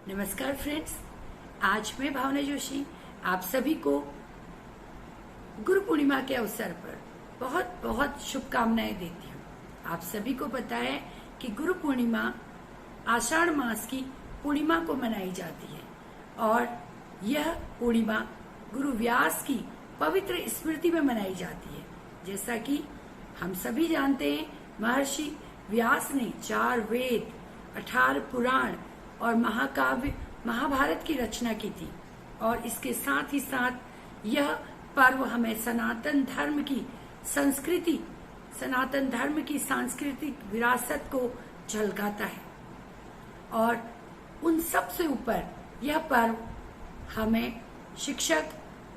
नमस्कार फ्रेंड्स, आज मैं भावना जोशी आप सभी को गुरु पूर्णिमा के अवसर पर बहुत बहुत शुभकामनाएं देती हूँ। आप सभी को पता है कि गुरु पूर्णिमा आषाढ़ मास की पूर्णिमा को मनाई जाती है और यह पूर्णिमा गुरु व्यास की पवित्र स्मृति में मनाई जाती है। जैसा कि हम सभी जानते हैं, महर्षि व्यास ने 4 वेद, 18 पुराण और महाकाव्य महाभारत की रचना की थी और इसके साथ ही साथ यह पर्व हमें सनातन धर्म की संस्कृति, सनातन धर्म की सांस्कृतिक विरासत को झलकाता है और उन सब से ऊपर यह पर्व हमें शिक्षक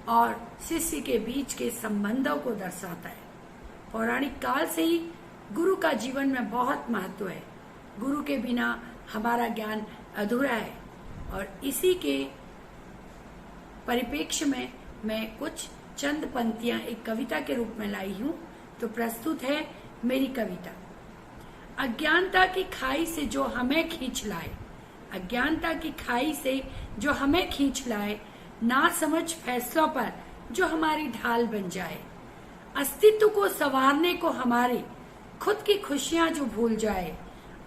और शिष्य के बीच के संबंधों को दर्शाता है। पौराणिक काल से ही गुरु का जीवन में बहुत महत्व है। गुरु के बिना हमारा ज्ञान अधूरा है और इसी के परिप्रेक्ष्य में मैं कुछ चंद पंक्तियां एक कविता के रूप में लाई हूं। तो प्रस्तुत है मेरी कविता। अज्ञानता की खाई से जो हमें खींच लाए, अज्ञानता की खाई से जो हमें खींच लाए, ना समझ फैसलों पर जो हमारी ढाल बन जाए, अस्तित्व को संवारने को हमारे खुद की खुशियां जो भूल जाए,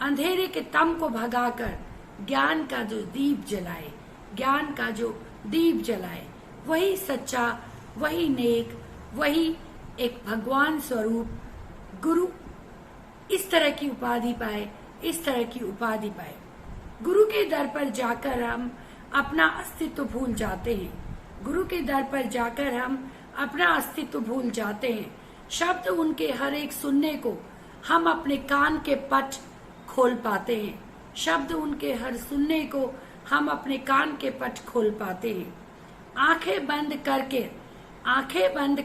अंधेरे के तम को भगाकर ज्ञान का जो दीप जलाए, ज्ञान का जो दीप जलाए, वही सच्चा, वही नेक, वही एक भगवान स्वरूप गुरु इस तरह की उपाधि पाए, इस तरह की उपाधि पाए। गुरु के दर पर जाकर हम अपना अस्तित्व भूल जाते हैं। गुरु के दर पर जाकर हम अपना अस्तित्व भूल जाते हैं। शब्द उनके हर एक सुनने को हम अपने कान के पट खोल पाते हैं। शब्द उनके हर सुनने को हम अपने कान के पट खोल पाते हैं। आंखें बंद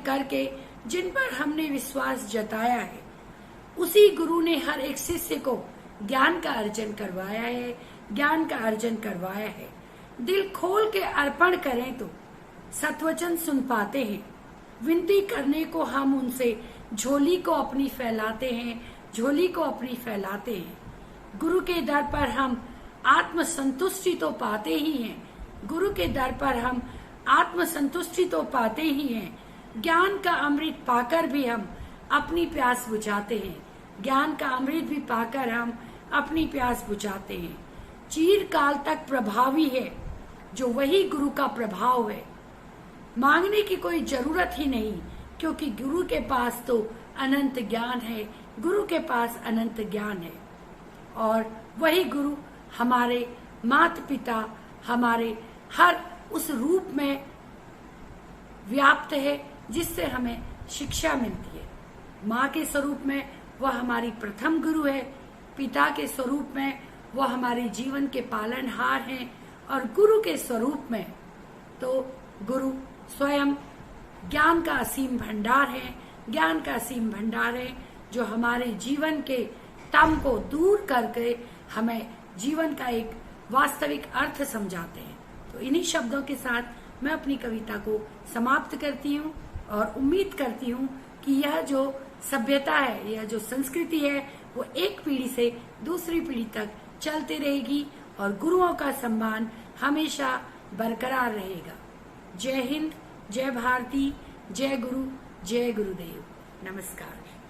करके जिन पर हमने विश्वास जताया है, उसी गुरु ने हर एक शिष्य को ज्ञान का अर्जन करवाया है, ज्ञान का अर्जन करवाया है। दिल खोल के अर्पण करें तो सत्वचन सुन पाते हैं। विनती करने को हम उनसे झोली को अपनी फैलाते हैं, झोली को अपनी फैलाते हैं। गुरु के दर पर हम आत्म संतुष्टि तो पाते ही हैं। गुरु के दर पर हम आत्म संतुष्टि तो पाते ही हैं। ज्ञान का अमृत पाकर भी हम अपनी प्यास बुझाते हैं। ज्ञान का अमृत भी पाकर हम अपनी प्यास बुझाते हैं। चिरकाल तक प्रभावी है जो वही गुरु का प्रभाव है। मांगने की कोई जरूरत ही नहीं, क्योंकि गुरु के पास तो अनंत ज्ञान है। गुरु के पास अनंत ज्ञान है और वही गुरु हमारे माता पिता, हमारे हर उस रूप में व्याप्त है जिससे हमें शिक्षा मिलती है। माँ के स्वरूप में वह हमारी प्रथम गुरु है, पिता के स्वरूप में वह हमारे जीवन के पालनहार हैं और गुरु के स्वरूप में तो गुरु स्वयं ज्ञान का असीम भंडार है। ज्ञान का असीम भंडार है जो हमारे जीवन के तम को दूर करके हमें जीवन का एक वास्तविक अर्थ समझाते हैं। तो इन्हीं शब्दों के साथ मैं अपनी कविता को समाप्त करती हूँ और उम्मीद करती हूँ कि यह जो सभ्यता है, यह जो संस्कृति है, वो एक पीढ़ी से दूसरी पीढ़ी तक चलती रहेगी और गुरुओं का सम्मान हमेशा बरकरार रहेगा। जय हिंद, जय भारती, जय गुरु, जय गुरुदेव। नमस्कार।